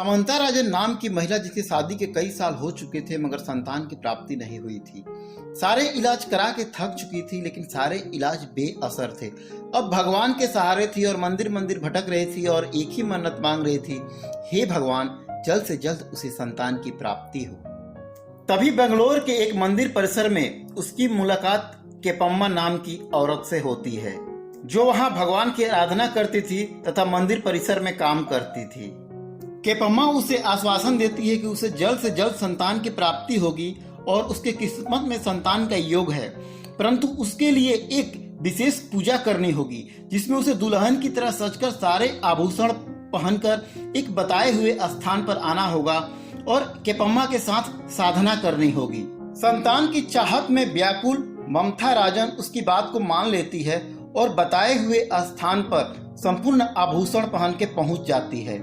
सामंता राजन नाम की महिला जिसकी शादी के कई साल हो चुके थे मगर संतान की प्राप्ति नहीं हुई थी। सारे इलाज करा के थक चुकी थी लेकिन सारे इलाज बेअसर थे। अब भगवान के सहारे थी और मंदिर मंदिर भटक रही थी और एक ही मन्नत मांग रही थी, हे भगवान जल्द से जल्द उसे संतान की प्राप्ति हो। तभी बेंगलोर के एक मंदिर परिसर में उसकी मुलाकात केपम्मा नाम की औरत से होती है जो वहां भगवान की आराधना करती थी तथा मंदिर परिसर में काम करती थी। केपम्मा उसे आश्वासन देती है कि उसे जल्द से जल्द संतान की प्राप्ति होगी और उसके किस्मत में संतान का योग है, परंतु उसके लिए एक विशेष पूजा करनी होगी जिसमें उसे दुल्हन की तरह सजकर सारे आभूषण पहनकर एक बताए हुए स्थान पर आना होगा और केपम्मा के साथ साधना करनी होगी। संतान की चाहत में व्याकुल ममता राजन उसकी बात को मान लेती है और बताए हुए स्थान पर संपूर्ण आभूषण पहन के पहुंच जाती है।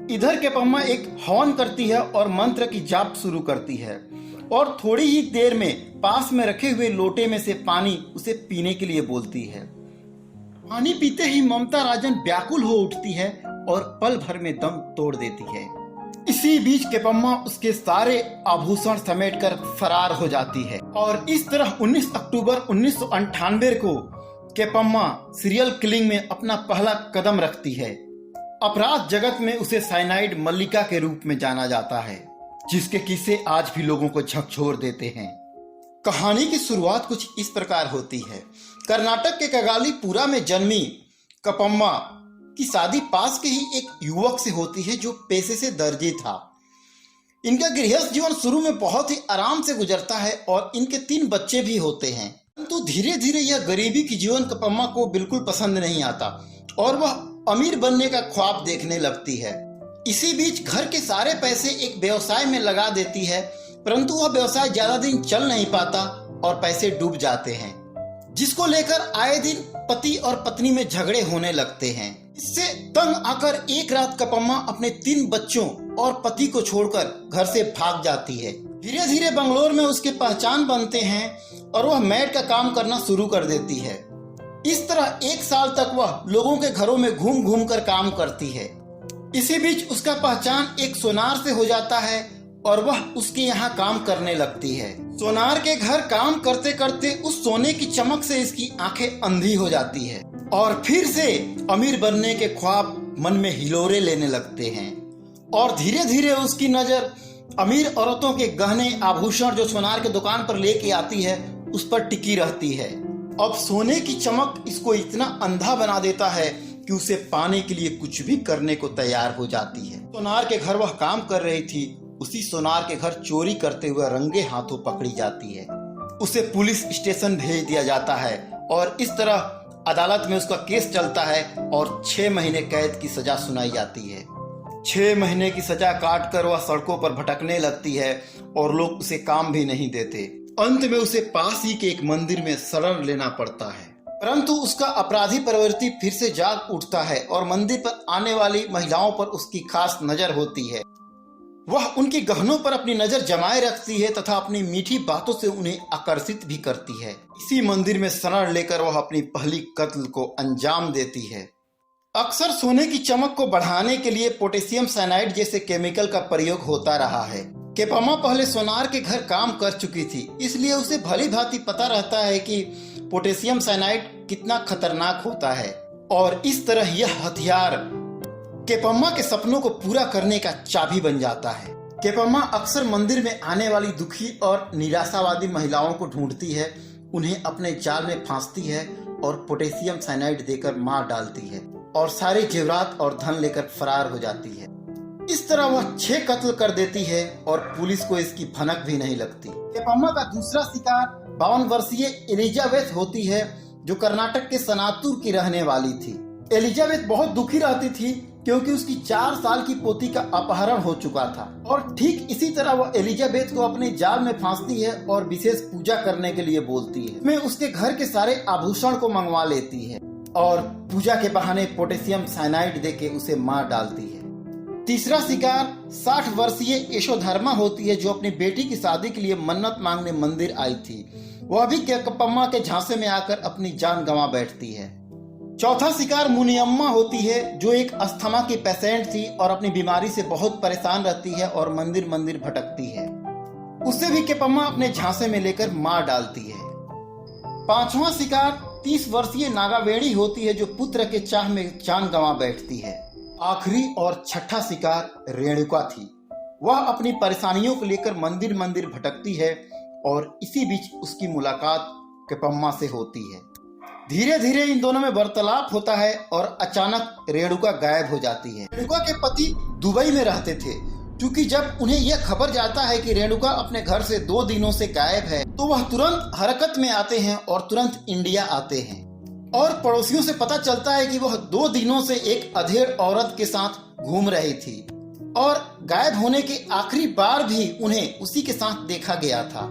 इधर केपम्मा एक हवन करती है और मंत्र की जाप शुरू करती है और थोड़ी ही देर में पास में रखे हुए लोटे में से पानी उसे पीने के लिए बोलती है। पानी पीते ही ममता राजन व्याकुल हो उठती है और पल भर में दम तोड़ देती है। इसी बीच केपम्मा उसके सारे आभूषण समेटकर फरार हो जाती है और इस तरह 19 अक्टूबर 1998 को केपम्मा सीरियल किलिंग में अपना पहला कदम रखती है। अपराध जगत में उसे साइनाइड मल्लिका के रूप में जाना जाता है, जिसके किस्से आज भी लोगों को झकझोर देते हैं। कहानी की शुरुआत कुछ इस प्रकार होती है। कर्नाटक के कगालीपुरा में जन्मी केपम्मा की शादी पास के ही एक युवक से होती है जो पेशे से दर्जी था। इनका गृहस्थ जीवन शुरू में बहुत ही आराम से गुजरता है और इनके 3 बच्चे भी होते हैं, परंतु धीरे धीरे यह गरीबी की जीवन केपम्मा को बिल्कुल पसंद नहीं आता और वह अमीर बनने का ख्वाब देखने लगती है। इसी बीच घर के सारे पैसे एक व्यवसाय में लगा देती है, परंतु वह व्यवसाय ज्यादा दिन चल नहीं पाता और पैसे डूब जाते हैं, जिसको लेकर आए दिन पति और पत्नी में झगड़े होने लगते हैं। इससे तंग आकर एक रात केपम्मा अपने 3 बच्चों और पति को छोड़कर घर से भाग जाती है। धीरे धीरे बंगलोर में उसके पहचान बनते हैं और वह मेड का काम करना शुरू कर देती है। इस तरह 1 साल तक वह लोगों के घरों में घूम घूम कर काम करती है। इसी बीच उसका पहचान एक सोनार से हो जाता है और वह उसके यहाँ काम करने लगती है। सोनार के घर काम करते करते उस सोने की चमक से इसकी आंखें अंधी हो जाती है और फिर से अमीर बनने के ख्वाब मन में हिलोरे लेने लगते हैं और धीरे धीरे उसकी नजर अमीर औरतों के गहने आभूषण जो सोनार के दुकान पर लेके आती है उस पर टिकी रहती है। अब सोने की चमक इसको इतना अंधा बना देता है कि उसे पाने के लिए कुछ भी करने को तैयार हो जाती है। सोनार के घर वह काम कर रही थी, उसी सोनार के घर चोरी करते हुए रंगे हाथों पकड़ी जाती है। उसे पुलिस स्टेशन भेज दिया जाता है और इस तरह अदालत में उसका केस चलता है और 6 महीने कैद की सजा सुनाई जाती है। 6 महीने की सजा काट कर वह सड़कों पर भटकने लगती है और लोग उसे काम भी नहीं देते। अंत में उसे पास ही के एक मंदिर में शरण लेना पड़ता है, परंतु उसका अपराधी प्रवृत्ति फिर से जाग उठता है और मंदिर पर आने वाली महिलाओं पर उसकी खास नजर होती है। वह उनके गहनों पर अपनी नजर जमाए रखती है तथा अपनी मीठी बातों से उन्हें आकर्षित भी करती है। इसी मंदिर में शरण लेकर वह अपनी पहली कत्ल को अंजाम देती है। अक्सर सोने की चमक को बढ़ाने के लिए पोटेशियम साइनाइड जैसे केमिकल का प्रयोग होता रहा है। केपम्मा पहले सोनार के घर काम कर चुकी थी, इसलिए उसे भली भांति पता रहता है कि पोटेशियम साइनाइड कितना खतरनाक होता है और इस तरह यह हथियार केपम्मा के सपनों को पूरा करने का चाबी बन जाता है। केपम्मा अक्सर मंदिर में आने वाली दुखी और निराशावादी महिलाओं को ढूंढती है, उन्हें अपने जाल में फांसती है और पोटेशियम साइनाइड देकर मार डालती है और सारे जेवरात और धन लेकर फरार हो जाती है। इस तरह वह 6 कत्ल कर देती है और पुलिस को इसकी भनक भी नहीं लगती। केपम्मा का दूसरा शिकार 52 वर्षीय एलिजाबेथ होती है जो कर्नाटक के सनातुर की रहने वाली थी। एलिजाबेथ बहुत दुखी रहती थी क्योंकि उसकी 4 साल की पोती का अपहरण हो चुका था और ठीक इसी तरह वह एलिजाबेथ को अपने जाल में फांसती है और विशेष पूजा करने के लिए बोलती है। मैं उसके घर के सारे आभूषण को मंगवा लेती है और पूजा के बहाने पोटेशियम साइनाइड देके उसे मार डालती है। तीसरा शिकार 60 वर्षीय यशोधर्मा होती है जो अपनी बेटी की शादी के लिए मन्नत मांगने मंदिर आई थी। वह भी केपम्मा के झांसे में आकर अपनी जान गंवा बैठती है। चौथा शिकार मुनियम्मा होती है, जो एक अस्थमा की पेशेंट थी और अपनी बीमारी से बहुत परेशान रहती है और मंदिर मंदिर भटकती है। उसे भी केपम्मा अपने झांसे में लेकर मार डालती है। पांचवा शिकार 30 वर्षीय नागावेणी होती है, जो पुत्र के चाह में जान गंवा बैठती है। आखिरी और छठा शिकार रेणुका थी। वह अपनी परेशानियों को लेकर मंदिर मंदिर भटकती है और इसी बीच उसकी मुलाकात केपम्मा से होती है। धीरे धीरे इन दोनों में वार्तालाप होता है और अचानक रेणुका गायब हो जाती है। रेणुका के पति दुबई में रहते थे, क्योंकि जब उन्हें यह खबर जाता है कि रेणुका अपने घर से 2 दिनों से गायब है, तो वह तुरंत हरकत में आते हैं और तुरंत इंडिया आते हैं। और पड़ोसियों से पता चलता है कि वह 2 दिनों से एक अधेड़ औरत के साथ घूम रही थी और गायब होने के आखिरी बार भी उन्हें उसी के साथ देखा गया था।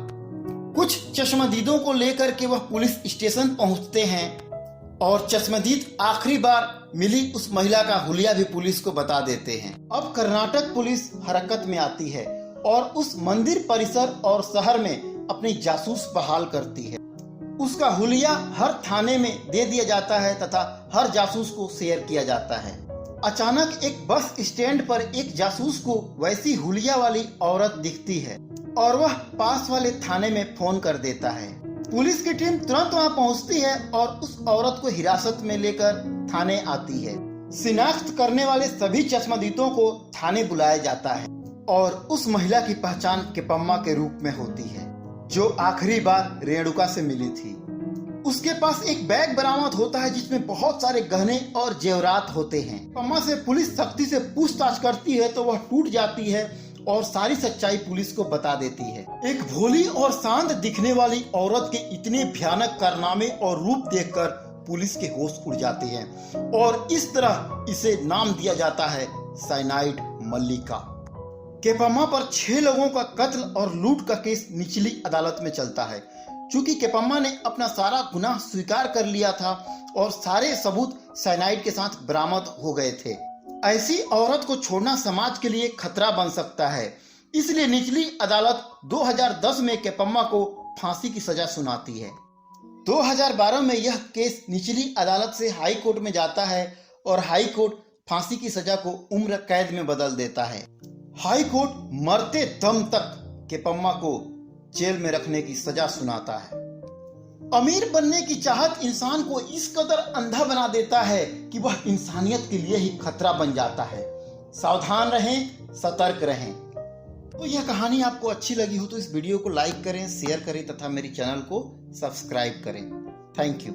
कुछ चश्मदीदों को लेकर के वह पुलिस स्टेशन पहुंचते हैं और चश्मदीद आखिरी बार मिली उस महिला का हुलिया भी पुलिस को बता देते हैं। अब कर्नाटक पुलिस हरकत में आती है और उस मंदिर परिसर और शहर में अपनी जासूस बहाल करती है। उसका हुलिया हर थाने में दे दिया जाता है तथा हर जासूस को शेयर किया जाता है। अचानक एक बस स्टैंड पर एक जासूस को वैसी हुलिया वाली औरत दिखती है और वह पास वाले थाने में फोन कर देता है। पुलिस की टीम तुरंत वहां पहुंचती है और उस औरत को हिरासत में लेकर थाने आती है। शिनाख्त करने वाले सभी चश्मदीदों को थाने बुलाया जाता है और उस महिला की पहचान केपम्मा के रूप में होती है, जो आखिरी बार रेणुका से मिली थी। उसके पास एक बैग बरामद होता है जिसमें बहुत सारे गहने और जेवरात होते हैं। केपम्मा से पुलिस सख्ती से पूछताछ करती है तो वह टूट जाती है और सारी सच्चाई पुलिस को बता देती है। एक भोली और शांत दिखने वाली औरत के इतने भयानक कारनामे और रूप देखकर पुलिस के होश उड़ जाते हैं और इस तरह इसे नाम दिया जाता है साइनाइड मल्लिका। केपम्मा पर 6 लोगों का कत्ल और लूट का केस निचली अदालत में चलता है। चूंकि केपम्मा ने अपना सारा गुनाह स्वीकार कर लिया था और सारे सबूत साइनाइड के साथ बरामद हो गए थे, ऐसी औरत को छोड़ना समाज के लिए खतरा बन सकता है। इसलिए निचली अदालत 2010 में केपम्मा को फांसी की सजा सुनाती है। 2012 में यह केस निचली अदालत से हाई कोर्ट में जाता है और हाई कोर्ट फांसी की सजा को उम्र कैद में बदल देता है। हाई कोर्ट मरते दम तक केपम्मा को जेल में रखने की सजा सुनाता है। अमीर बनने की चाहत इंसान को इस कदर अंधा बना देता है कि वह इंसानियत के लिए ही खतरा बन जाता है। सावधान रहें, सतर्क रहें। तो यह कहानी आपको अच्छी लगी हो तो इस वीडियो को लाइक करें, शेयर करें तथा मेरी चैनल को सब्सक्राइब करें। Thank you.